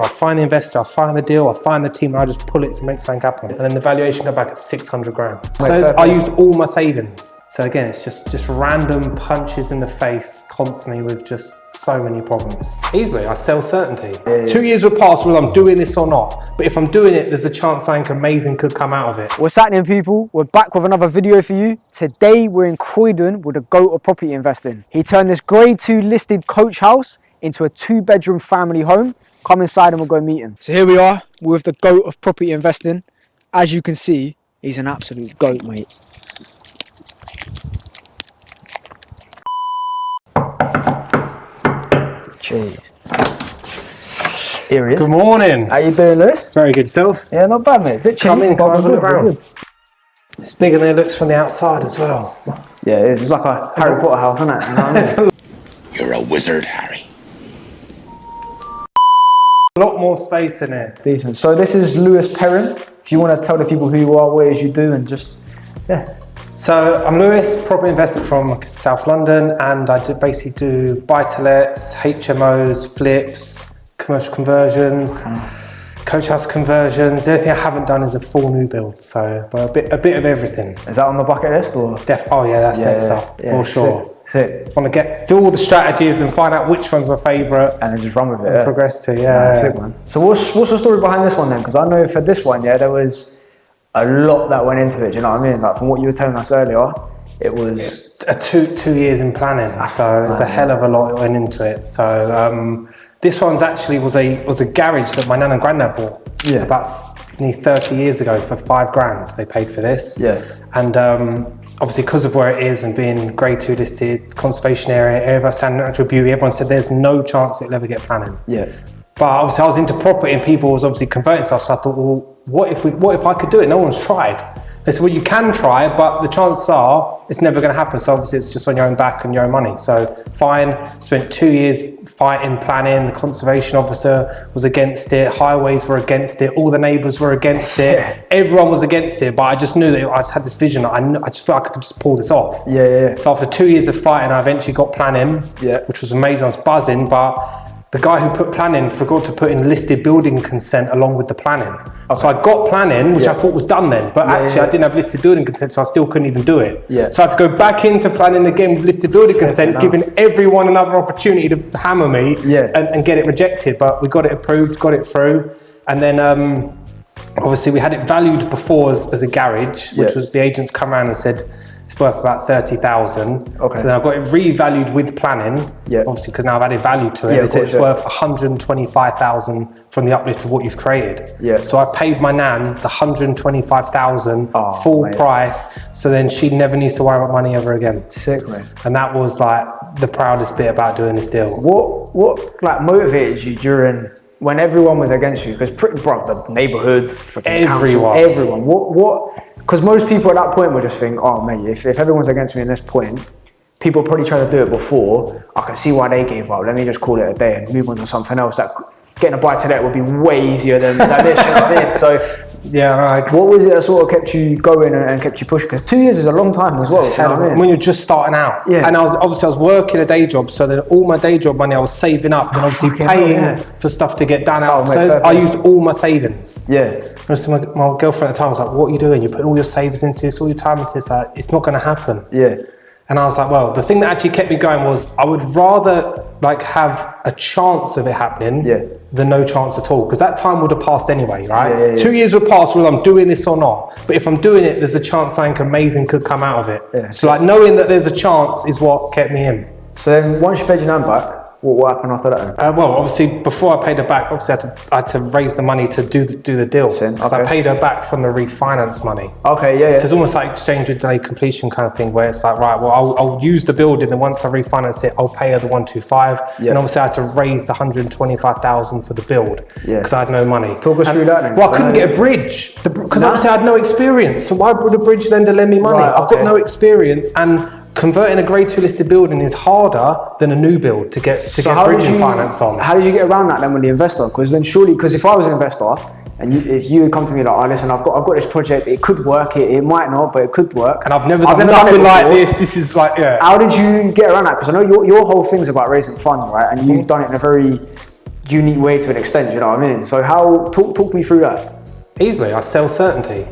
I find the investor, I find the deal, I find the team, and I just pull it to make something happen. And then the valuation got back at 600 grand. So I used all my savings. So again, it's just random punches in the face constantly with just so many problems. Easily, I sell certainty. 2 years would pass whether I'm doing this or not. But if I'm doing it, there's a chance something amazing could come out of it. What's happening, people? We're back with another video for you. Today, we're in Croydon with the GOAT of property investing. He turned this grade 2 listed coach house into a 2-bedroom family home. Come inside and we'll go meet him. So here we are with the GOAT of property investing. As you can see, he's an absolute GOAT, mate. Cheers. Here he is. Good morning. How you doing, Lewis? Very good, self. Yeah, not bad, mate. Bit Come in, come good, around. It's bigger than it looks from the outside as well. Yeah, it's like a Harry Potter house, isn't it? You know what I mean? You're a wizard, Harry. A lot more space in it. Decent. So this is Lewis Perren. If you want to tell the people who you are, what it is you do, and just, yeah. So I'm Lewis, property investor from South London, and I basically do buy-to-lets, HMOs, flips, commercial conversions, coach house conversions. The only thing I haven't done is a full new build, so a bit of everything. Is that on the bucket list or? Oh yeah, that's next up for sure. Sick. Want to do all the strategies and find out which one's my favourite, and then just run with it. And progress to Sick, man. So what's the story behind this one then? Because I know for this one, there was a lot that went into it. Do you know what I mean? Like from what you were telling us earlier, it was two years in planning. So it's a hell of a lot that went into it. So this one's actually was a garage that my nan and granddad bought about nearly 30 years ago for 5 grand. They paid for this. Yeah. And obviously because of where it is and being grade 2 listed, conservation area of standard natural beauty, everyone said there's no chance it'll ever get planning. Yeah. But obviously I was into property and people was obviously converting stuff, so I thought, well, what if I could do it? No one's tried. They said, well, you can try, but the chances are it's never going to happen. So obviously it's just on your own back and your own money. So fine, spent 2 years fighting, planning. The conservation officer was against it. Highways were against it. All the neighbours were against it. Everyone was against it. But I just knew that I just had this vision. I just felt like I could just pull this off. Yeah. So after 2 years of fighting, I eventually got planning, which was amazing. I was buzzing, but the guy who put planning forgot to put in listed building consent along with the planning. Okay. So I got planning, which I thought was done then, but actually I didn't have listed building consent, so I still couldn't even do it. Yeah. So I had to go back into planning again with listed building consent, giving everyone another opportunity to hammer me and get it rejected. But we got it approved, got it through. And then obviously we had it valued before as a garage, which was the agents come around and said, it's worth about 30,000. Okay. So then I got it revalued with planning, obviously because now I've added value to it. They said it's worth 125,000 from the uplift of what you've created. Yeah. So I paid my nan the 125,000 full price, so then she never needs to worry about money ever again. Sick, man. And that was like the proudest bit about doing this deal. What like motivated you during when everyone was against you? Because the neighbourhood, everyone. What? Because most people at that point would just think, oh mate, if everyone's against me at this point, people probably tried to do it before, I can see why they gave up, let me just call it a day and move on to something else. That getting a buy-to-let would be way easier than this, you know what I mean? So, what was it that sort of kept you going and kept you pushing? Because 2 years is a long time as well. You know what I mean? When you're just starting out. Yeah. And I was working a day job, so then all my day job money I was saving up and obviously paying for stuff to get done out. So I used all my savings. Yeah. So my girlfriend at the time was like, what are you doing? You're putting all your savings into this, all your time into this. Like, it's not going to happen. Yeah. And I was like, well, the thing that actually kept me going was I would rather like have a chance of it happening than no chance at all. Because that time would have passed anyway, right? Yeah. 2 years would pass whether I'm doing this or not. But if I'm doing it, there's a chance something amazing could come out of it. Yeah. So like knowing that there's a chance is what kept me in. So then once you paid your nan back, what happened after that? Well, obviously, before I paid her back, obviously I had to raise the money to do the deal. Because I paid her back from the refinance money. Okay, yeah. So it's almost like exchange with delay completion kind of thing, where it's like, right, well, I'll use the building, then once I refinance it, I'll pay her the 125. Yeah. And obviously I had to raise the 125,000 for the build because I had no money. Talk us through that then. Well, I couldn't get a bridge because obviously I had no experience. So why would a bridge lender lend me money? Right, I've got no experience, and converting a grade 2 listed building is harder than a new build to get bridging finance on. How did you get around that then with the investor? Because then surely, because if I was an investor and if you would come to me like, oh listen, I've got this project, it could work, it might not, but it could work. And I've never done nothing like this. This is like, How did you get around that? Because I know your whole thing's about raising funds, right? And you've done it in a very unique way to an extent, you know what I mean? So talk me through that. Easily, I sell certainty.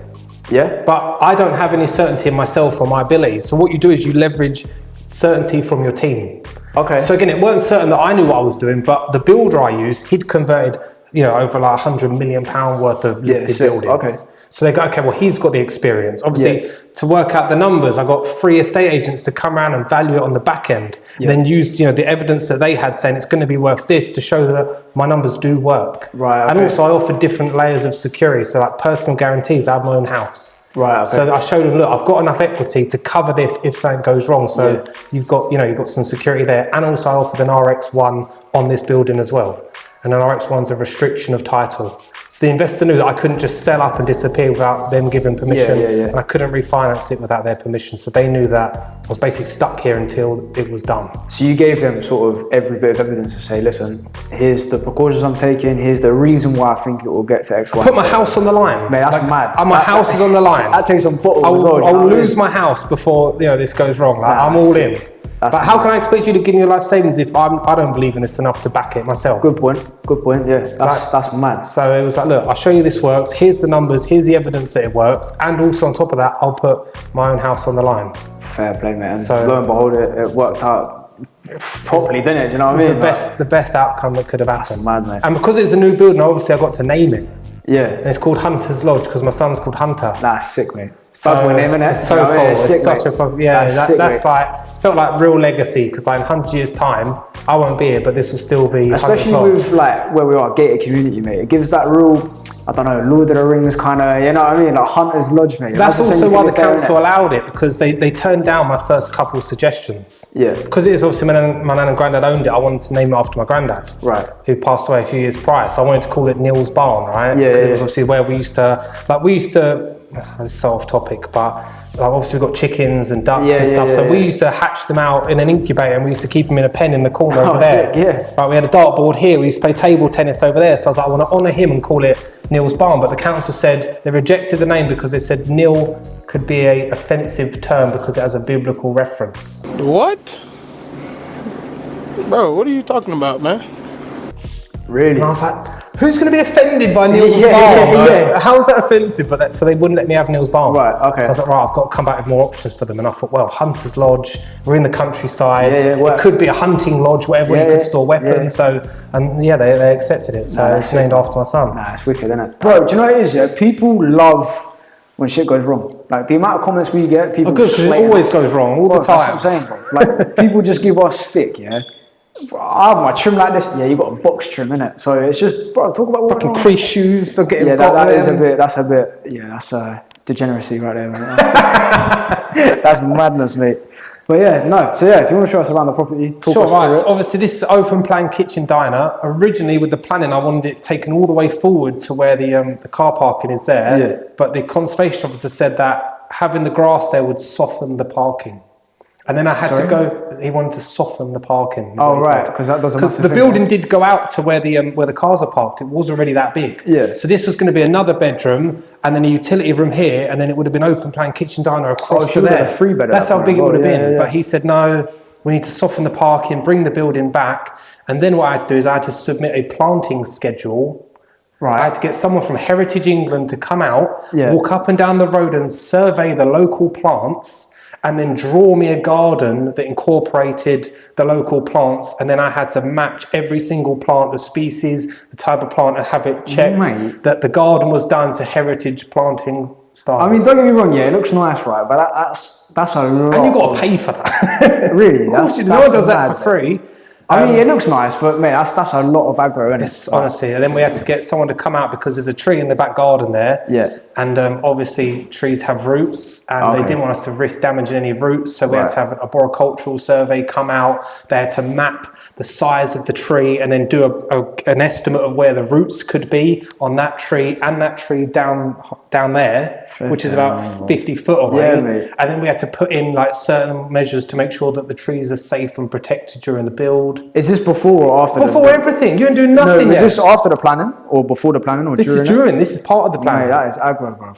Yeah? But I don't have any certainty in myself or my abilities. So what you do is you leverage certainty from your team. Okay. So again, it weren't certain that I knew what I was doing, but the builder I used, he'd converted, over like £100 million worth of listed buildings. Okay. So they go, okay, well, he's got the experience. Obviously, to work out the numbers, I got 3 estate agents to come around and value it on the back end, and then use, the evidence that they had saying it's going to be worth this to show that my numbers do work. Right. Okay. And also, I offered different layers of security, so like personal guarantees. I have my own house. Right. Okay. So I showed them, look, I've got enough equity to cover this if something goes wrong. So you've got some security there, and also I offered an RX1 on this building as well. And an RX1's a restriction of title. So the investor knew that I couldn't just sell up and disappear without them giving permission, and I couldn't refinance it without their permission. So they knew that I was basically stuck here until it was done. So you gave them sort of every bit of evidence to say, listen, here's the precautions I'm taking, here's the reason why I think it will get to X, Y. Put my house on the line. Mate, that's mad. And my house is on the line. That takes some bottle. I'll lose my house before this goes wrong. Like, I'm all in. But how can I expect you to give me your life savings if I don't believe in this enough to back it myself? Good point, yeah. That's mad. So it was like, look, I'll show you this works, here's the numbers, here's the evidence that it works, and also on top of that, I'll put my own house on the line. Fair play, mate. And so, lo and behold, it worked out properly, didn't it? Do you know what I mean? The best outcome that could have happened. That's mad, mate. And because it's a new building, obviously I got to name it. Yeah. And it's called Hunter's Lodge because my son's called Hunter. That's sick, mate. So name, innit? It's so cool. It's sick, such a fun. Yeah, that's like felt like real legacy because like in 100 years' time, I won't be here, but this will still be. Especially with like where we are, gated community, mate. It gives that real, I don't know, Lord of the Rings kind of, you know what I mean? Like Hunter's Lodge, mate. That's also why the council allowed it because they turned down my first couple of suggestions. Yeah. Because it is obviously my nan and granddad owned it. I wanted to name it after my granddad. Right. Who passed away a few years prior. So I wanted to call it Neil's Barn, right? Yeah. Because it was obviously where we used to, this is so off topic, but like obviously we've got chickens and ducks and stuff. So we used to hatch them out in an incubator and we used to keep them in a pen in the corner over there. Yeah. Right, we had a dartboard here. We used to play table tennis over there. So I was like, I want to honour him and call it Neil's Barn. But the council said they rejected the name because they said Neil could be an offensive term because it has a biblical reference. What? Bro, what are you talking about, man? Really? And I was like, who's going to be offended by Neil's Barn? Yeah. How is that offensive? So they wouldn't let me have Neil's Barn. Right, okay. So I was like, right, I've got to come back with more options for them. And I thought, well, Hunter's Lodge, we're in the countryside. It could be a hunting lodge, whatever, you could store weapons. So, they accepted it. So it's named after my son. Nah, it's wicked, isn't it? Bro, do you know what it is, yeah? People love when shit goes wrong. Like the amount of comments we get, people good, because it always goes wrong, all the time. That's what I'm saying, bro. Like, people just give us stick, yeah? I have my trim like this. Yeah, you got a box trim, innit? So it's just, bro, talk about fucking crease shoes. So getting that's a bit, degeneracy right there, man. That's madness, mate. But if you want to show us around the property, sure, right. So obviously this is open plan kitchen diner. Originally with the planning, I wanted it taken all the way forward to where the car parking is there. Yeah. But the conservation officer said that having the grass there would soften the parking. And then I had to go. He wanted to soften the parking. Oh right, because that doesn't. Because the building did go out to where the cars are parked. It was already that big. Yeah. So this was going to be another bedroom, and then a utility room here, and then it would have been open plan kitchen diner across to there. A 3-bed. That's how big it would have been. Yeah. But he said no. We need to soften the parking, bring the building back, and then what I had to do is I had to submit a planting schedule. Right. I had to get someone from Heritage England to come out, walk up and down the road, and survey the local plants. And then draw me a garden that incorporated the local plants. And then I had to match every single plant, the species, the type of plant, and have it checked that the garden was done to heritage planting style. I mean, don't get me wrong, it looks nice, right? But that's a lot. And you've got to pay for that. Really? Of course, no one does that for free. I mean, it looks nice, but mate, that's a lot of aggro, isn't it? Yes, honestly. And then we had to get someone to come out because there's a tree in the back garden there. Yeah. And obviously trees have roots and they didn't want us to risk damaging any roots. So we had to have an arboricultural survey come out. They had to map the size of the tree and then do an estimate of where the roots could be on that tree and that tree down there, which is about 50 foot away. Yeah, and then we had to put in like certain measures to make sure that the trees are safe and protected during the build. Is this before or after? Before everything. You didn't do nothing yet. Is this after the planning or before the planning or this during? This is during. This is part of the planning. Mate, that is aggro. go, bro.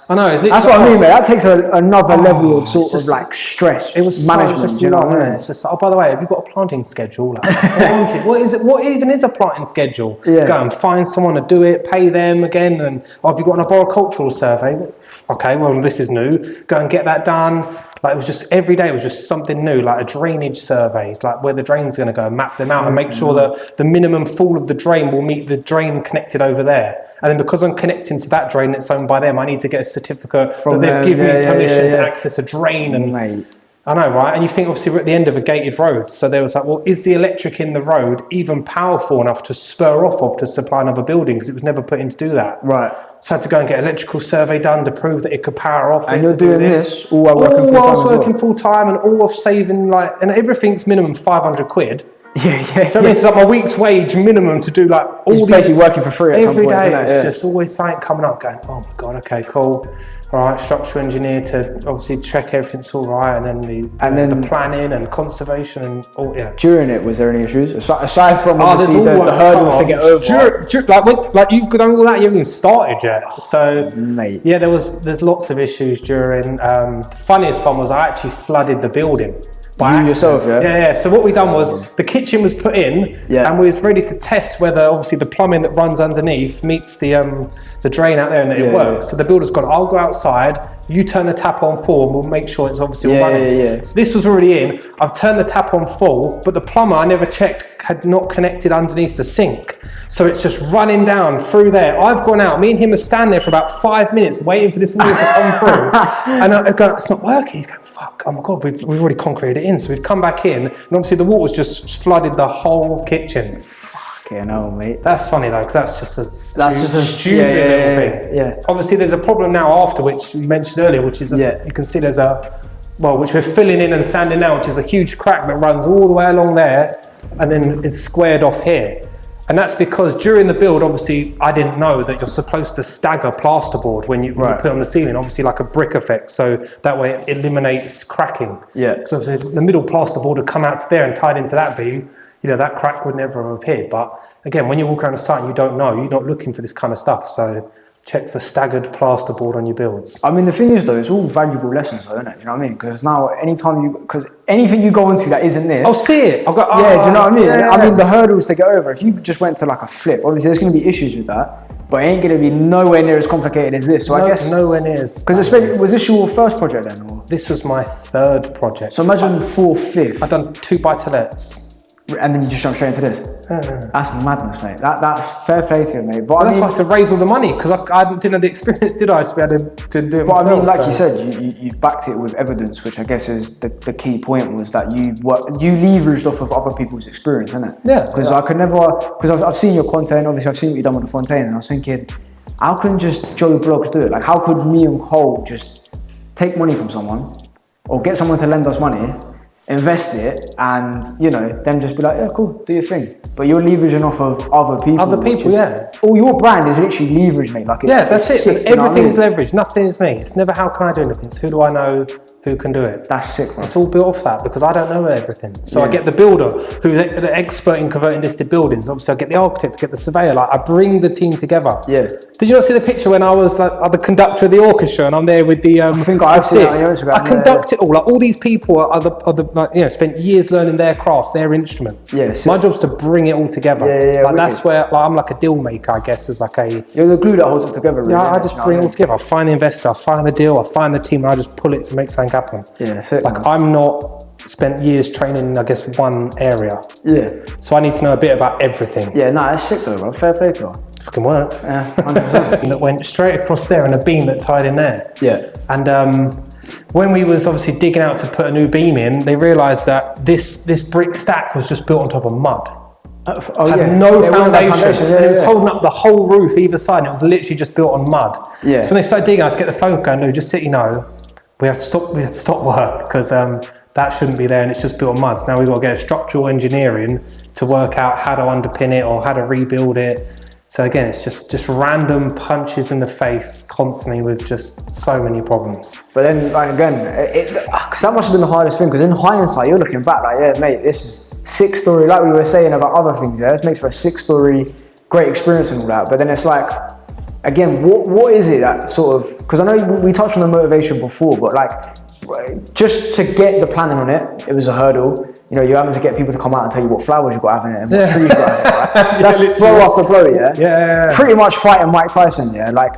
I know. That's what I mean, mate. That takes another level of sort of like stress. It was management. So you know what I mean? It's just like, oh, by the way, have you got a planting schedule? Like, what is it? What even is a planting schedule? Yeah. Go and find someone to do it, pay them again, and have you got an arboricultural survey? Okay, well, this is new. Go and get that done. Like, it was just every day. It was just something new, like a drainage survey, like where the drain's going to go, and map them out, and make sure that the minimum fall of the drain will meet the drain connected over there. And then because I'm connecting to that drain that's owned by them, I need to get a certificate that they've given me permission to access a drain. And mate. I know, right? And you think obviously we're at the end of a gated road, so there was like, well, is the electric in the road even powerful enough to spur off of to supply another building? Because it was never put in to do that. Right. So I had to go and get an electrical survey done to prove that it could power off. And you're doing this all while working full time. All whilst working full time, and all of saving and everything's minimum 500 quid. Yeah. So I mean, it's like my week's wage minimum to do like all these. Basically working for free every day. It's just always something coming up, going, oh my god, okay, cool. All right, structural engineer to obviously check everything's all right, and then the planning and conservation and all. Yeah. During it, was there any issues aside from obviously the hurdles to get over? Like you've done all that, you haven't even started yet. So, mate, yeah, there's lots of issues during. The funniest one was I actually flooded the building. You yourself, yeah? Yeah. So what we done was the kitchen was put in, and we was ready to test whether obviously the plumbing that runs underneath meets the drain out there and that it works. So the builder's gone, I'll go outside, you turn the tap on full, and we'll make sure it's obviously all running. Yeah. So this was already in. I've turned the tap on full, but the plumber I never checked had not connected underneath the sink. So it's just running down through there. I've gone out. Me and him are standing there for about 5 minutes waiting for this water to come through. And I've gone, it's not working. He's going, fuck, oh my God, we've already concreted it in. So we've come back in, and obviously the water's just flooded the whole kitchen. Fucking hell, mate. That's funny though, because that's just a stupid little thing. Yeah. Obviously there's a problem now after, which you mentioned earlier, which is you can see there's which we're filling in and sanding now, which is a huge crack that runs all the way along there and then is squared off here. And that's because during the build, obviously, I didn't know that you're supposed to stagger plasterboard when you put it on the ceiling, obviously like a brick effect, so that way it eliminates cracking. Yeah. So if the middle plasterboard had come out to there and tied into that beam, that crack would never have appeared. But again, when you walk around the site and you don't know, you're not looking for this kind of stuff. So check for staggered plasterboard on your builds. I mean, the thing is though, it's all valuable lessons though, isn't it? You know what I mean? Because now, because anything you go into that isn't this, I'll see it. I'll go, do you know what I mean? Yeah. I mean, the hurdles to get over, if you just went to like a flip, obviously there's going to be issues with that, but it ain't going to be nowhere near as complicated as this. So I guess nowhere near as. Because was this your first project then? Or? This was my third project. So imagine 4/5. I've done 2 buy-to-lets. And then you just jump straight into this. That's madness, mate. That's fair play to you, mate. But that's why I had to raise all the money, because I didn't have the experience, did I, to be able to do it myself. But I mean, like you said, you backed it with evidence, which I guess is the key point, was that you leveraged off of other people's experience, isn't it? Yeah. Because I could never, because I've seen your content, obviously I've seen what you've done with the Fontaine, and I was thinking, how can just Joe Bloggs do it? Like, how could me and Cole just take money from someone, or get someone to lend us money, invest it, and them just be like, yeah, cool, do your thing. But you're leveraging off of other people. All your brand is literally leverage, mate. Like, that's it. Sick, everything is leverage. Nothing is me. It's never how can I do anything. It's who do I know who can do it. That's sick, man. It's all built off that, because I don't know everything. So I get the builder who's an expert in converting listed buildings. Obviously I get the architect, I get the surveyor. Like, I bring the team together. Yeah. Did you not see the picture when I was the conductor of the orchestra and I'm there with the I think I've seen it on your Instagram. I conduct it all. Like, all these people are spent years learning their craft, their instruments. Yes. My job's to bring it all together. Like, that's where I'm like a deal maker, I guess, as like a. You're the glue that holds it together. Really, I just bring it all together. I find the investor, I find the deal, I find the team, and I just pull it to make something happen. Yeah, that's it. Like, man. I'm not spent years training in, I guess, one area. Yeah. So I need to know a bit about everything. Yeah, no, that's sick though, bro. Fair play to you. Fucking works. Yeah, 100%. That went straight across there and a beam that tied in there. Yeah. And when we was obviously digging out to put a new beam in, they realised that this brick stack was just built on top of mud. Had no foundation. And it was holding up the whole roof either side, and it was literally just built on mud. Yeah. So when they started digging, I was get the phone going, no, just so you know, we have to stop work, because that shouldn't be there, and it's just built on mud. So now we've got to get a structural engineering to work out how to underpin it or how to rebuild it. So again, it's just random punches in the face constantly with just so many problems. But then, like, again, because that must have been the hardest thing, because in hindsight, you're looking back like, yeah, mate, this is 6-story, like we were saying about other things, this makes for a 6-story great experience and all that. But then it's like, again, what is it that sort of, because I know we touched on the motivation before, but like, just to get the planning on it, it was a hurdle. You know, you're having to get people to come out and tell you what flowers you've got to have in it and what trees you've got to have in it, right? That's blow after blow, yeah? Yeah. Pretty much fighting Mike Tyson, yeah? Like,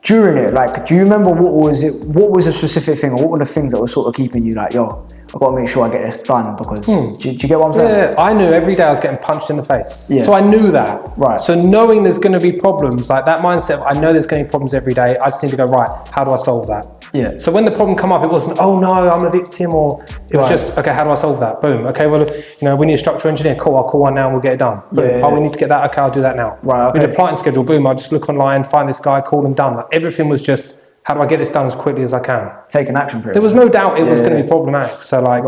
during it, like, do you remember what was the specific thing, or what were the things that were sort of keeping you like, yo, I've got to make sure I get this done, because do you get what I'm saying? Yeah, I knew every day I was getting punched in the face. Yeah. So I knew that. Right. So knowing there's going to be problems, like that mindset of, I know there's going to be problems every day, I just need to go, right, how do I solve that? Yeah. So when the problem come up, it wasn't, oh no, I'm a victim, or it was just, okay, how do I solve that? Boom. Okay, well, you know, we need a structural engineer. Cool, I'll call one now and we'll get it done. Boom. Yeah. Oh, we need to get that. Okay, I'll do that now. Right, okay. We need a planting schedule. Boom, I'll just look online, find this guy, call them, done. Like, everything was just, how do I get this done as quickly as I can? Taking action period. There was no doubt it was going to be problematic. So like,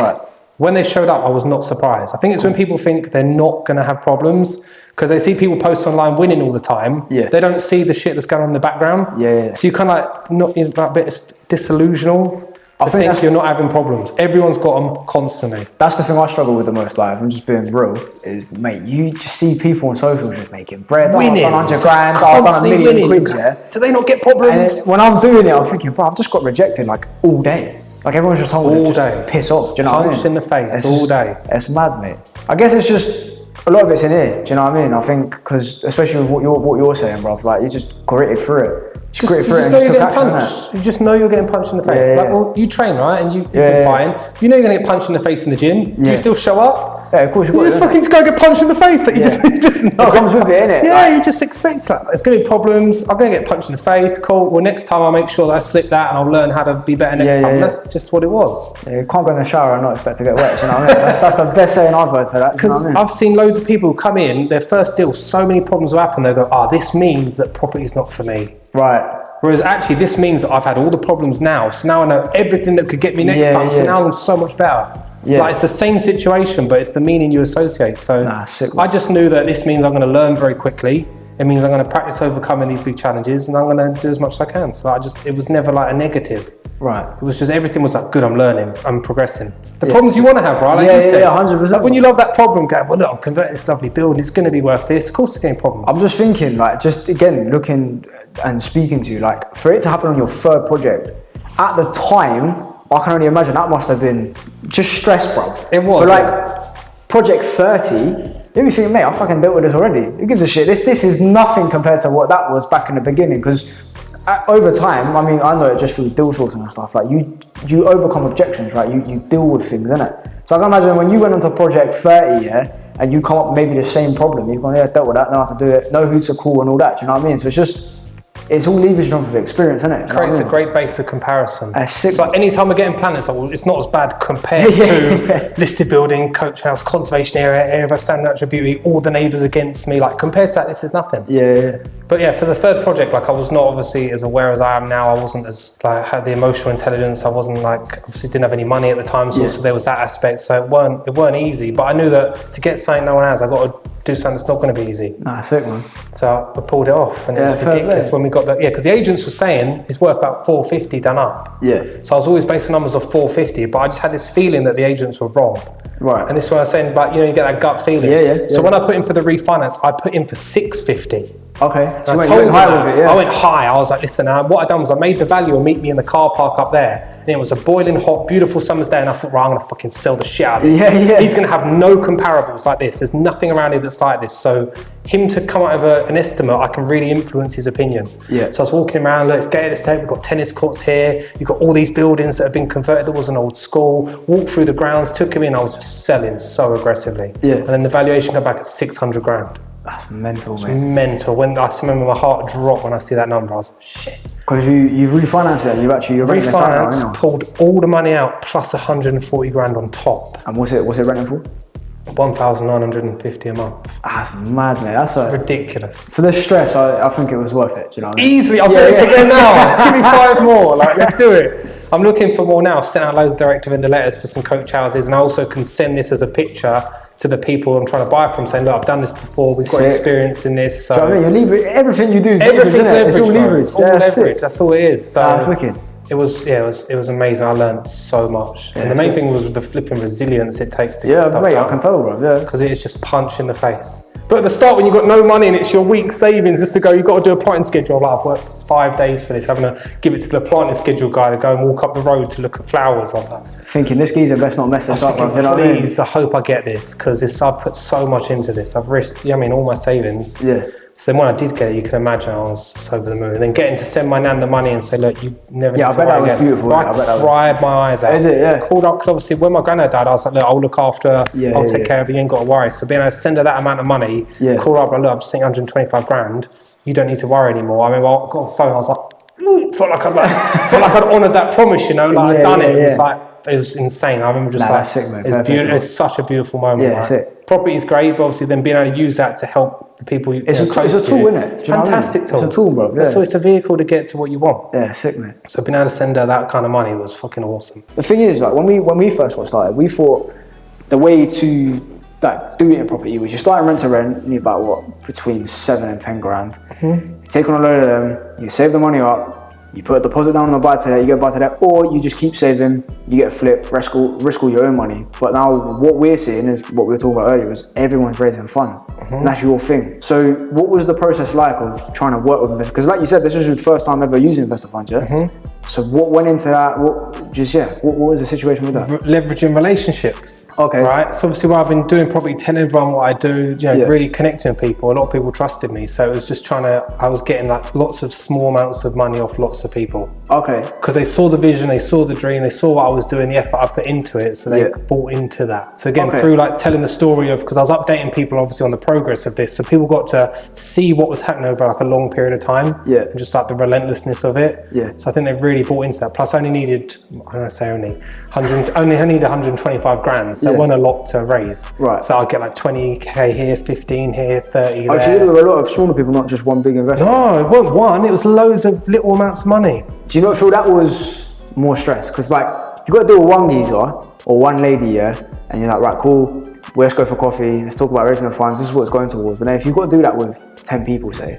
when they showed up, I was not surprised. I think it's when people think they're not going to have problems, because they see people post online winning all the time. Yeah. They don't see the shit that's going on in the background. Yeah. So you kind of like, not, you know, like a bit disillusional. I think you're not having problems. Everyone's got them constantly. That's the thing I struggle with the most, like, I'm just being real, is, mate, you just see people on social just making bread, winning, I've done 100 grand, I've done $1 million quid, yeah? Do they not get problems? And when I'm doing it, I'm thinking, bro, I've just got rejected like all day. Like everyone's just told me all to day. Piss off, do you know what I mean? Punched in the face It's all day. It's mad, mate. I guess it's just, a lot of it's in here, do you know what I mean? I think, because especially with what you're saying, bro, like, you just gritted through it. You just know you're getting punched. You just know you're getting punched in the face. Like, well, you train, right? And you've been fine. You know you're going to get punched in the face in the gym. Do you still show up? Yeah, of course. You just fucking go get punched in the face. Like, you just know. It comes with it, innit? Yeah, you just expect, like, there's going to be problems. I'm going to get punched in the face. Cool. Well, next time I'll make sure that I slip that and I'll learn how to be better next time. That's just what it was. Yeah, you can't go in the shower and not expect to get wet, do you know what I mean? That's the best saying I've heard for that. Because I've seen loads of people come in, their first deal, so many problems will happen. They'll go, oh, this means that property's not for me. Right. Whereas actually this means that I've had all the problems now, so now I know everything that could get me next time, so now I'm so much better. Yeah. Like, it's the same situation, but it's the meaning you associate. So I just knew that this means I'm going to learn very quickly. It means I'm going to practice overcoming these big challenges, and I'm going to do as much as I can. So it was never like a negative. Right. It was just, everything was like, good, I'm learning, I'm progressing. The problems you want to have, right? Like you said, 100%. Like when you love that problem, go, well, look, I'm converting this lovely building, it's going to be worth this. Of course, it's going to be problems. I'm just thinking, like, just again, looking and speaking to you, like, for it to happen on your third project, at the time, I can only imagine that must have been just stress, bro. It was. But like, project 30, you think, mate, I fucking dealt with this already. Who gives a shit? This is nothing compared to what that was back in the beginning, because over time, I mean, I know it just through deal sourcing and stuff, like, you overcome objections, right? You deal with things, innit? So I can imagine when you went onto project 30, and you come up with maybe the same problem, you've gone, dealt with that, know how to do it, know who to call and all that, do you know what I mean? So it's all leveraged off of experience, isn't it? Creates a great base of comparison. It's like anytime we're getting planned, it's like, well, it's not as bad compared to listed building, coach house, conservation area of standing natural beauty, all the neighbours against me. Like, compared to that, this is nothing. Yeah. But yeah, for the third project, like, I was not obviously as aware as I am now. I wasn't as, like, I had the emotional intelligence. I wasn't, like, obviously didn't have any money at the time, so also there was that aspect. So it weren't easy. But I knew that to get something no one has, I got to do something that's not going to be easy. Nah, sick, man. So I pulled it off, and it was ridiculous when we got that. Yeah, because the agents were saying it's worth about 450 done up. Yeah. So I was always based on numbers of 450, but I just had this feeling that the agents were wrong. Right. And this is what I was saying about, you get that gut feeling. Yeah. So when I put in for the refinance, I put in for 650. Okay. So I told them I went high. I was like, listen, what I done was I made the value and meet me in the car park up there. And it was a boiling hot, beautiful summer's day. And I thought, right, I'm going to fucking sell the shit out of this. Yeah. He's going to have no comparables like this. There's nothing around here that's like this. So him to come out of an estimate, I can really influence his opinion. Yeah. So I was walking around, let's get it estate. We've got tennis courts here. You've got all these buildings that have been converted. There was an old school. Walked through the grounds, took him in. I was just selling so aggressively. Yeah. And then the valuation got back at 600 grand. That's mental, It's mate. mental. When I remember my heart dropped when I see that number. I was like, shit. Because you've refinanced it, you're renting this out now, pulled all the money out plus 140 grand on top. And what's it renting for? 1,950 a month. That's mad, mate. That's ridiculous. For the stress, I think it was worth it. Do you know what I mean? Easily, I'll do this again now. Give me 5 more. Like, let's do it. I'm looking for more now. I've sent out loads of direct vendor letters for some coach houses, and I also can send this as a picture to the people I'm trying to buy from, saying, look, I've done this before, we've got experience in this. So do you know what I mean? Everything you do is everything's leverage. It's all leverage. It's all leverage. That's all it is. So that's wicked. It was amazing. I learned so much. And the main thing was the flipping resilience it takes to get stuff mate, done. I can tell, bro. Yeah. Because it is just punch in the face. But at the start, when you've got no money and it's your week's savings, just to go, you've got to do a planting schedule. Like, I've worked 5 days for this, having to give it to the planting schedule guy to go and walk up the road to look at flowers. I was like, thinking, this geezer best not mess this up. Please, I hope I get this, because I've put so much into this. I've risked, all my savings. Yeah. So then when I did get it, you can imagine I was so over the moon. And then getting to send my nan the money and say, look, you never need to worry again. I bet that was beautiful. I cried my eyes out. Is it? Yeah. Called up, because obviously when my granddad died, I was like, look, I'll look after her. I'll take care of her. You ain't got to worry. So being able to send her that amount of money, call up, like, look, I'm just thinking 125 grand. You don't need to worry anymore. I remember I got on the phone, I was like, felt like I'd honoured that promise, I'd done it. It was like, it was insane. I remember just that's sick, mate. It's such a beautiful moment. Yeah, that's it. Property's great, but obviously then being able to use that to help the people. It's a tool, isn't it? Fantastic tool. It's a tool, bro. Yeah. So it's a vehicle to get to what you want. Yeah, sick, mate. So being able to send her that kind of money was fucking awesome. The thing is, like when we first got started, we thought the way to do it in property was you start in rent to rent, you need about between 7 and 10 grand. You take on a load of them, you save the money up. You put a deposit down on the buy to let, you get buy to let, or you just keep saving, you get flipped, risk all your own money. But now what we're seeing is what we were talking about earlier, is everyone's raising funds. And that's your thing. So what was the process like of trying to work with investors? Because like you said, this was your first time ever using investor funds, yeah? So what went into that? What was the situation with that? Leveraging relationships. Okay. Right. So obviously, while I've been doing property, telling everyone what I do, really connecting with people. A lot of people trusted me, so it was just I was getting like lots of small amounts of money off lots of people. Okay. Because they saw the vision, they saw the dream, they saw what I was doing, the effort I put into it, so they bought into that. So again, through like telling the story of, because I was updating people obviously on the progress of this, so people got to see what was happening over like a long period of time. Yeah. And just like the relentlessness of it. Yeah. So I think they've really bought into that. Plus I only needed, I needed 125 grand, so there wasn't a lot to raise. Right. So I'll get like 20k here, 15 here, 30 there. Actually, there were a lot of smaller people, not just one big investor. No, it wasn't one, it was loads of little amounts of money. Do you not feel that was more stress? Because like, you got to deal with one geezer or one lady, and you're like, right, cool, let's go for coffee, let's talk about raising the funds, this is what it's going towards. But then if you've got to do that with 10 people, say,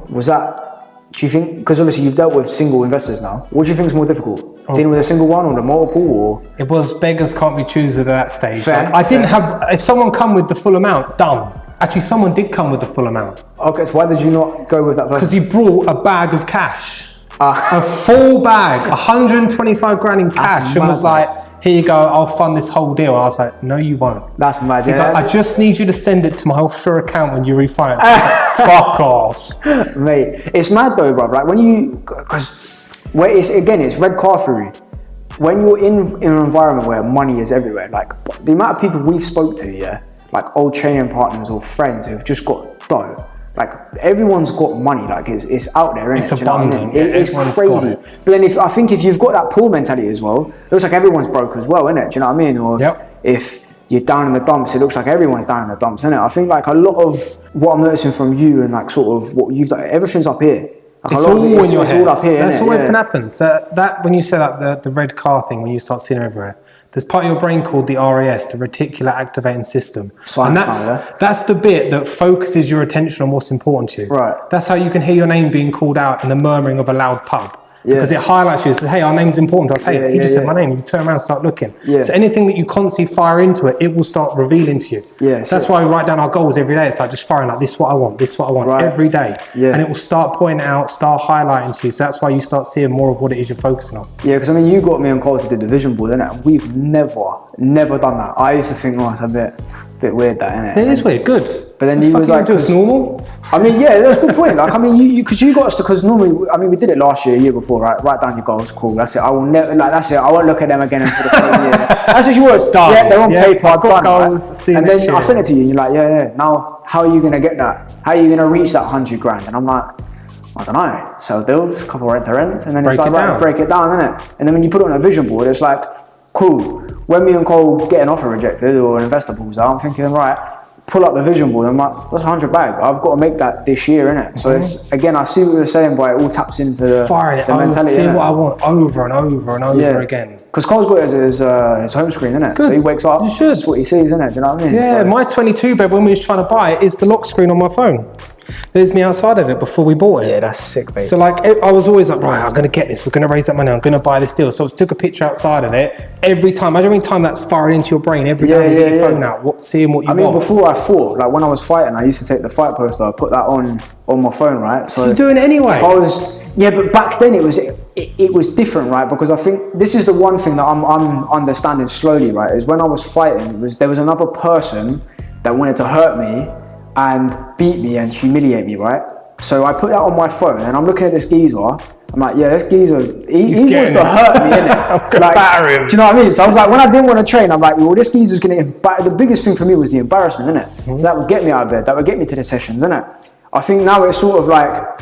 was that, do you think, because obviously you've dealt with single investors now, what do you think is more difficult? Dealing with a single one or the multiple, or? It was beggars can't be choosers at that stage. Fair, like, I didn't have, if someone come with the full amount, done. Actually, someone did come with the full amount. Okay, so why did you not go with that person? Because he brought a bag of cash. A full bag, 125 grand in cash, and was like, here you go, I'll fund this whole deal. I was like, no, you won't. That's mad. He's like, I just need you to send it to my offshore account when you refinance. Like, fuck off. Mate, it's mad though, bro. Like because it's red car theory. When you're in an environment where money is everywhere, like the amount of people we've spoke to, like old training partners or friends who've just got dough. Like everyone's got money, like it's out there, isn't it's abundant. It's crazy. But then I think if you've got that poor mentality as well, it looks like everyone's broke as well, innit? Do you know what I mean? Or if you're down in the dumps, it looks like everyone's down in the dumps, innit? I think like a lot of what I'm noticing from you and like sort of what you've done, everything's up here. Like it's all in your head. All up here, that's all everything happens. So that when you say like the red car thing, when you start seeing it everywhere, there's part of your brain called the RAS, the reticular activating system. And that's the bit that focuses your attention on what's important to you. Right. That's how you can hear your name being called out in the murmuring of a loud pub. Because it highlights you, it says, hey, our name's important to us. Hey, he just said my name. You turn around and start looking. So anything that you constantly fire into it, it will start revealing to you. That's why we write down our goals every day. It's like just firing like, this is what I want, this is what I want, every day. And it will start pointing out, start highlighting to you. So that's why you start seeing more of what it is you're focusing on. Yeah, because I mean, you got me and Cole to do the vision board, innit? And we've never done that. I used to think, it's a bit weird, that, innit? It is weird, good. But then you was like, it's normal. I mean, yeah, that's a good point. Like, I mean, because you got us to, because normally, I mean, we did it last year, year before, right? Write down your goals, cool. That's it. I will never, like, that's it. I won't look at them again until the following year. That's what you was. Done. Yeah, they're on paper. I've got done, goals. Right? See and next then year. I sent it to you, and you're like, yeah. Now, how are you gonna get that? How are you gonna reach that 100 grand? And I'm like, I don't know. Sell deals, a couple of rent-to-rents, and then it's like, right, break it down, innit? And then when you put it on a vision board, it's like, cool. When me and Cole get an offer rejected or an investor pulls out, I'm thinking, right, pull up the vision board. I'm like, that's 100 bag. I've got to make that this year, innit? So it's, again, I see what you're saying, but it all taps into the mentality. See what I want over and over and over again. Because Cole's got his home screen, innit? Good. So he wakes up, that's what he sees, innit? Do you know what I mean? Yeah, my 22 bed when we was trying to buy it is the lock screen on my phone. There's me outside of it before we bought it. Yeah, that's sick, babe. So like, I was always like, right, I'm going to get this. We're going to raise that money. I'm going to buy this deal. So I took a picture outside of it. Every time, imagine every time that's firing into your brain. Every time you get your phone out, seeing what you want. I mean, before I fought, like when I was fighting, I used to take the fight poster, I put that on my phone, right? So you're doing it anyway. But back then it was different, right? Because I think this is the one thing that I'm understanding slowly, right? Is when I was fighting, there was another person that wanted to hurt me and beat me and humiliate me, right? So I put that on my phone and I'm looking at this geezer. I'm like, yeah, this geezer, he wants to hurt me, innit? I'm gonna batter him. Do you know what I mean? So I was like, when I didn't want to train, I'm like, well, this geezer's gonna batter. The biggest thing for me was the embarrassment, innit? Mm-hmm. So that would get me out of bed. That would get me to the sessions, innit? I think now it's sort of like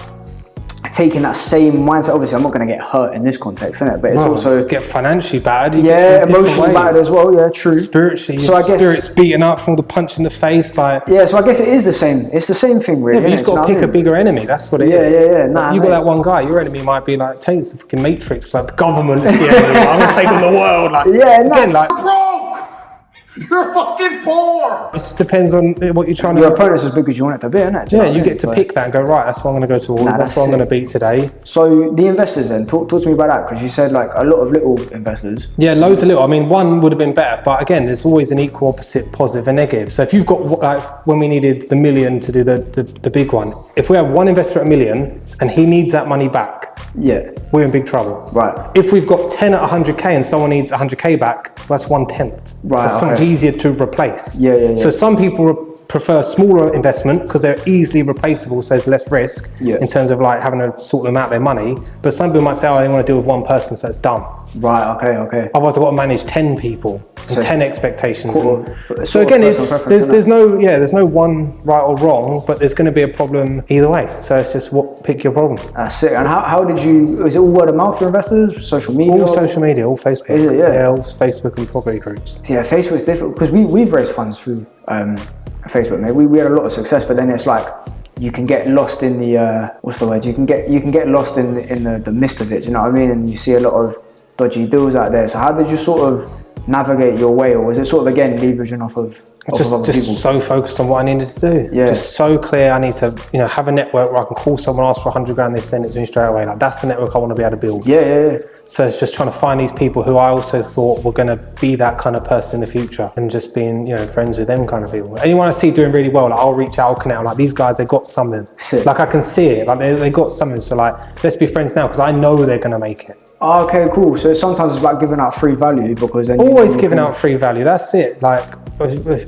taking that same mindset. Obviously, I'm not going to get hurt in this context, innit? But it's also get financially battered. Emotionally battered as well. Yeah, true. Spiritually, so I guess spirits beaten up from all the punch in the face, like. Yeah, so I guess it is the same. It's the same thing, really. Yeah, but you've got to pick a bigger enemy. That's what it is. Yeah. Nah, you got that one guy. Your enemy might be like, take the fucking Matrix, like the government is the enemy. I'm gonna take on the world. Like, again, like. You're fucking poor! It just depends on what you're trying to do. Your opponent's as big as you want it to be, isn't it? Yeah, you get to pick that and go, right, that's what I'm going to go towards, that's what I'm going to beat today. So the investors then, talk to me about that, because you said like a lot of little investors. Yeah, loads of little. I mean, one would have been better, but again, there's always an equal opposite positive and negative. So if you've got, like, when we needed the million to do the big one, if we have one investor at $1 million and he needs that money back, we're in big trouble. Right. If we've got 10 at 100k and someone needs 100k back, that's 1/10. Right. That's so much easier to replace. Yeah. So some people prefer smaller investment because they're easily replaceable, so there's less risk in terms of like having to sort them out their money. But some people might say, oh, I only want to deal with one person, so it's done. Right. Okay. Otherwise, I've got to manage 10 people and 10 expectations. So again, there's no one right or wrong, but there's going to be a problem either way. So it's just pick your problem. That's it. And how did you? Is it all word of mouth for investors? Social media? All social media, all Facebook. Is it? Yeah, all Facebook and property groups. Yeah, Facebook's different because we've raised funds through Facebook, mate. We had a lot of success, but then it's like you can get lost in the what's the word? You can get lost in the mist of it. Do you know what I mean? And you see a lot of dodgy deals out there. So how did you sort of navigate your way, or was it sort of again leveraging off of other people? So focused on what I needed to do. Yeah. Just so clear. I need to, have a network where I can call someone, ask for 100 grand, they send it to me straight away. Like that's the network I want to be able to build. Yeah. So it's just trying to find these people who I also thought were going to be that kind of person in the future, and just being, friends with them kind of people. Anyone I see doing really well, like I'll reach out, I'll connect. Like these guys, they got something. Sick. Like I can see it. Like they got something. So like, let's be friends now because I know they're going to make it. Oh, okay, cool. So sometimes it's about giving out free value because then always giving out free value. That's it. Like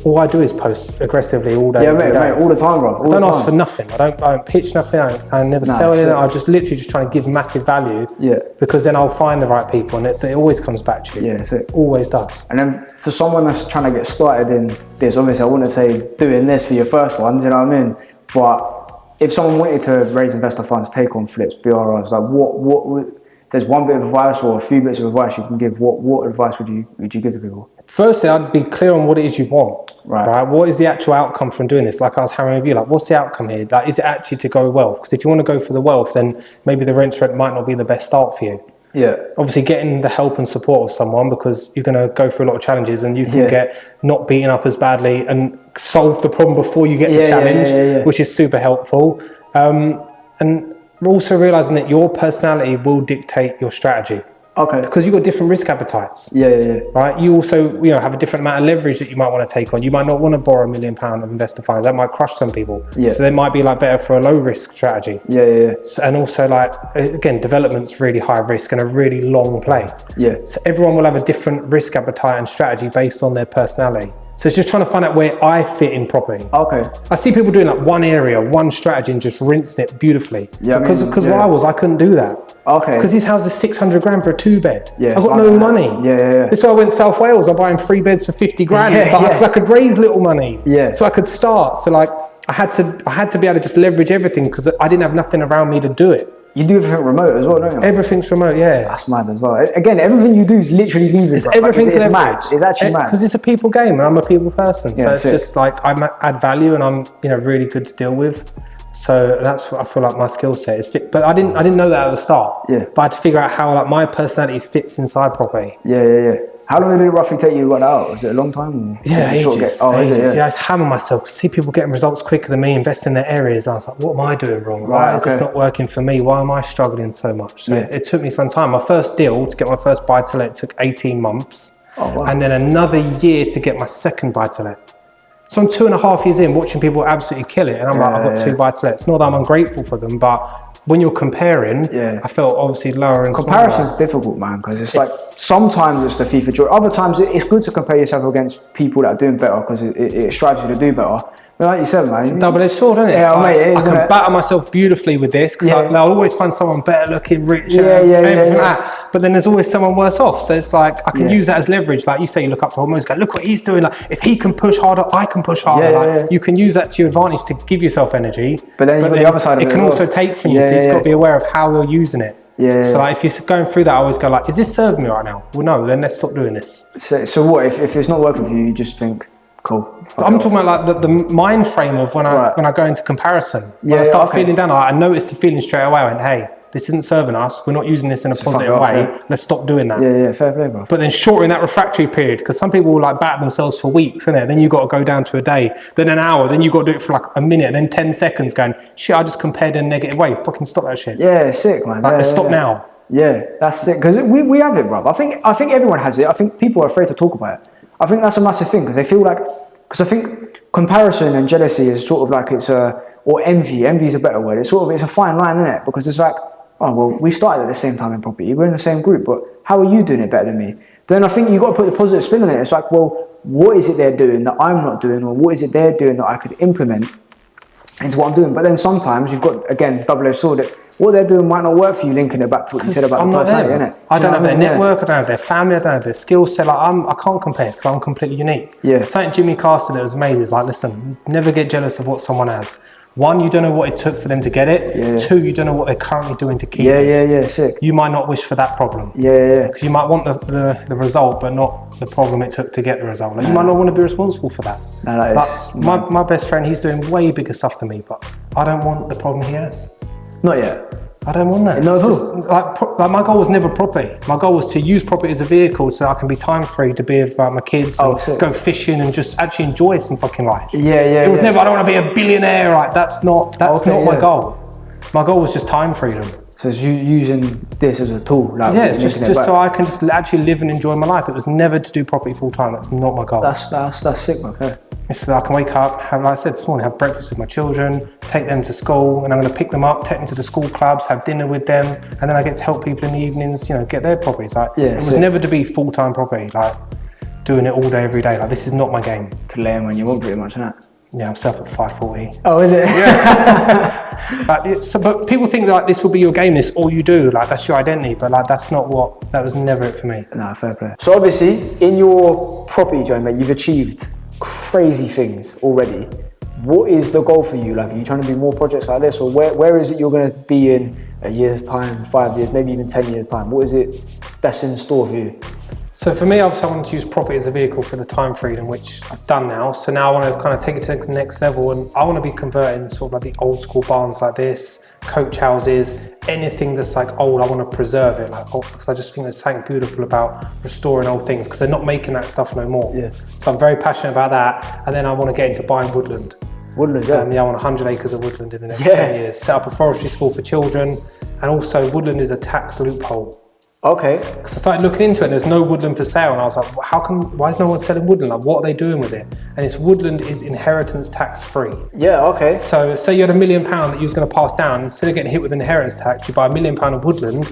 all I do is post aggressively all day. Yeah, mate, all the time, bro. I don't ask for nothing. I don't pitch nothing. I never sell anything. I just literally just try to give massive value. Yeah. Because then I'll find the right people, and it always comes back to you. Yeah, that's it. Always does. And then for someone that's trying to get started in this, obviously I wouldn't say doing this for your first one. Do you know what I mean? But if someone wanted to raise investor funds, take on flips, BRRs, like what would? There's one bit of advice or a few bits of advice you can give. What advice would you give to people? Firstly, I'd be clear on what it is you want. Right. What is the actual outcome from doing this? Like I was hammering with you, like what's the outcome here? Like is it actually to go wealth? Because if you want to go for the wealth, then maybe the rent might not be the best start for you. Yeah. Obviously getting the help and support of someone, because you're going to go through a lot of challenges and you can get not beaten up as badly and solve the problem before you get the challenge, which is super helpful. And also realizing that your personality will dictate your strategy. Okay. Because you've got different risk appetites. Yeah. Right? You also, have a different amount of leverage that you might want to take on. You might not want to borrow £1 million of investor funds. That might crush some people. Yeah. So they might be better for a low risk strategy. Yeah. So, and also again, development's really high risk and a really long play. Yeah. So everyone will have a different risk appetite and strategy based on their personality. So it's just trying to find out where I fit in properly. Okay. I see people doing one area, one strategy and just rinsing it beautifully. Yeah. Because where I couldn't do that. Okay. Because his house is 600 grand for a 2-bed. Yeah. I've got no money. Yeah. That's why I went South Wales. I'm buying 3 beds for 50 grand. Because I could raise little money. Yeah. So I could start. So I had to be able to just leverage everything because I didn't have nothing around me to do it. You do everything remote as well, don't you? Everything's remote, yeah. That's mad as well. Again, everything you do is literally leverage. Everything's mad. It's actually mad. Because it's a people game and I'm a people person. So it's just I add value and I'm really good to deal with. So that's what I feel like my skill set is fit. But I didn't know that at the start. Yeah. But I had to figure out how my personality fits inside property. Yeah. How long did it roughly take you to get out? Was it a long time? Or yeah, ages. Ages. Yeah, I hammer myself. See people getting results quicker than me, invest in their areas. I was like, what am I doing wrong? Why is this not working for me? Why am I struggling so much? So it took me some time. My first deal to get my first buy-to-let took 18 months. Oh, wow. And then another year to get my second buy-to-let. So I'm 2.5 years in watching people absolutely kill it. And I'm like, I've got 2 buy-to-lets. Not that I'm ungrateful for them, but when you're comparing, I felt obviously lower and comparison's difficult, man, because it's like sometimes it's the FIFA joy. Other times it's good to compare yourself against people that are doing better because it strives you to do better. But like you said, man, it's a double-edged sword, isn't it? Yeah, mate, I can batter myself beautifully with this because I'll always find someone better looking, richer, everything like that. But then there's always someone worse off. So it's like I can use that as leverage. Like you say, you look up to Hormones, go, look what he's doing. Like if he can push harder, I can push harder. You can use that to your advantage to give yourself energy. But then the other side of it can also take from you. So you've got to be aware of how you're using it. So like if you're going through that, I always go like, is this serving me right now? Well, no, then let's stop doing this. So what if it's not working for you? You just think, cool. I'm talking about like the mind frame of when I go into comparison. When I start feeling down, I noticed the feeling straight away. I went, hey, this isn't serving us. We're not using this in a positive way. Let's stop doing that. Yeah, fair play, bro. But then shorten that refractory period, because some people will like batter themselves for weeks, innit? Then you've got to go down to a day, then an hour, then you've got to do it for like a minute, then 10 seconds going, shit, I just compared in a negative way. Fucking stop that shit. Yeah, sick, man. Like, let's stop now. Yeah, that's sick. Because we have it, bro. I think everyone has it. I think people are afraid to talk about it. I think that's a massive thing, because they feel like, because I think comparison and jealousy is sort of like or envy is a better word. It's a fine line, isn't it? Because it's like, oh, well, we started at the same time in property. We're in the same group, but how are you doing it better than me? But then I think you've got to put the positive spin on it. It's like, well, what is it they're doing that I'm not doing? Or what is it they're doing that I could implement into what I'm doing? But then sometimes you've got, again, double-edged sword, that what they're doing might not work for you, linking it back to what you said about the personality, innit? I don't have their network, I don't have their family, I don't have their skill set. Like, I can't compare because I'm completely unique. Yeah. Something Jimmy Carr said that was amazing is like, listen, never get jealous of what someone has. 1, you don't know what it took for them to get it. Yeah. 2, you don't know what they're currently doing to keep it. Yeah, sick. You might not wish for that problem. Yeah. Because you might want the result, but not the problem it took to get the result. Like, you might not want to be responsible for that. No, that is my best friend, he's doing way bigger stuff than me, but I don't want the problem he has. Not yet. I don't want that. No, like my goal was never property. My goal was to use property as a vehicle so I can be time free to be with my kids, go fishing and just actually enjoy some fucking life. Yeah. It was never, I don't want to be a billionaire. Like that's not my goal. My goal was just time freedom. So it's using this as a tool. Like it's just so I can just actually live and enjoy my life. It was never to do property full time. That's not my goal. That's sick, man. Okay. It's so I can wake up, have, like I said this morning, have breakfast with my children, take them to school, and I'm going to pick them up, take them to the school clubs, have dinner with them, and then I get to help people in the evenings, get their properties. Like, it was never to be full-time property, like doing it all day, every day. Like, this is not my game. Could lay in when you want, pretty much, isn't it? Yeah, I'm set up at 5:40. Oh, is it? Yeah. But people think that like, this will be your game, this all you do, like that's your identity, but like that was never it for me. No, fair play. So obviously, in your property journey, mate, you've achieved crazy things already. What is the goal for you? Like, are you trying to do more projects like this, or where is it you're going to be in a year's time, 5 years, maybe even 10 years time? What is it that's in store for you? So for me, obviously I want to use property as a vehicle for the time freedom, which I've done now. So now I want to kind of take it to the next level, and I want to be converting sort of like the old school barns like this, coach houses, anything that's like old, I want to preserve it, because I just think there's something beautiful about restoring old things, because they're not making that stuff no more. Yeah. So I'm very passionate about that, and then I want to get into buying woodland. Woodland, yeah. I want 100 acres of woodland in the next 10 years. Set up a forestry school for children, and also woodland is a tax loophole. Okay. Because I started looking into it, and there's no woodland for sale, and I was like, why is no one selling woodland? Like, what are they doing with it? And it's woodland is inheritance tax free. Yeah, okay. So say you had £1 million that you was going to pass down, instead of getting hit with inheritance tax, you buy £1 million of woodland,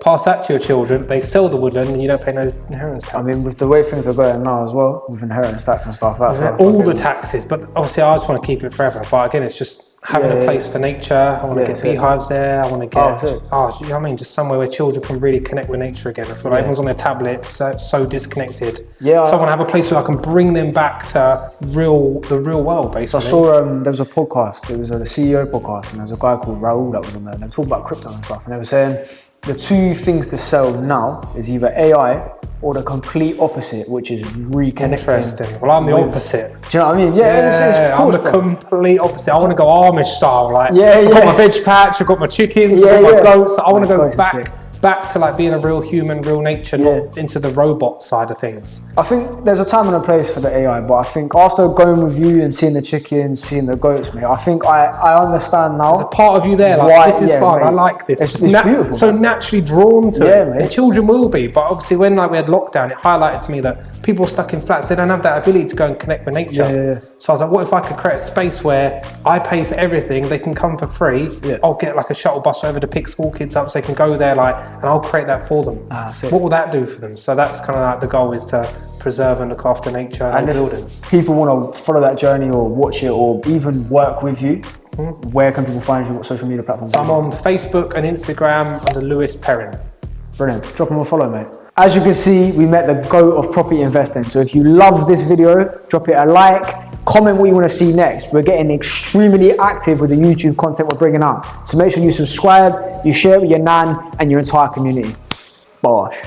pass that to your children, they sell the woodland, and you don't pay no inheritance tax. I mean, with the way things are going now as well, with inheritance tax and stuff, that's all the taxes, but obviously I just want to keep it forever. But again, it's just having a place for nature. I want to get beehives there. I want to get, you know what I mean, just somewhere where children can really connect with nature again. I feel like everyone's on their tablets, so disconnected. Yeah. So I want to have a place where I can bring them back to the real world, basically. So I saw there was a podcast. There was the CEO podcast, and there was a guy called Raul that was on there. And they were talking about crypto and stuff, and they were saying the 2 things to sell now is either AI or the complete opposite, which is reconnecting. Interesting. Well, I'm the opposite. Do you know what I mean? Yeah, it's I'm the complete opposite. I want to go Amish style. Like, I've got my veg patch, I've got my chickens, I've got my goats. I want to go back back to like being a real human, real nature, not into the robot side of things. I think there's a time and a place for the AI, but I think after going with you and seeing the chickens, seeing the goats, mate, I think I understand now. There's a part of you there, like, this is fun, mate. I like this. It's beautiful. So naturally drawn to it. Mate. And children will be, but obviously when like we had lockdown, it highlighted to me that people stuck in flats, they don't have that ability to go and connect with nature. So I was like, what if I could create a space where I pay for everything, they can come for free, I'll get like a shuttle bus over to pick school kids up so they can go there, like, and I'll create that for them. What will that do for them? So that's kind of like the goal, is to preserve and look after nature and buildings. People want to follow that journey or watch it or even work with you. Where can people find you? What social media platforms? So I'm on Facebook and Instagram under Lewis Perren. Brilliant. Drop them a follow, mate. As you can see, we met the GOAT of property investing. So if you love this video, drop it a like. Comment what you want to see next. We're getting extremely active with the YouTube content we're bringing out. So make sure you subscribe, you share it with your nan and your entire community. Bosh.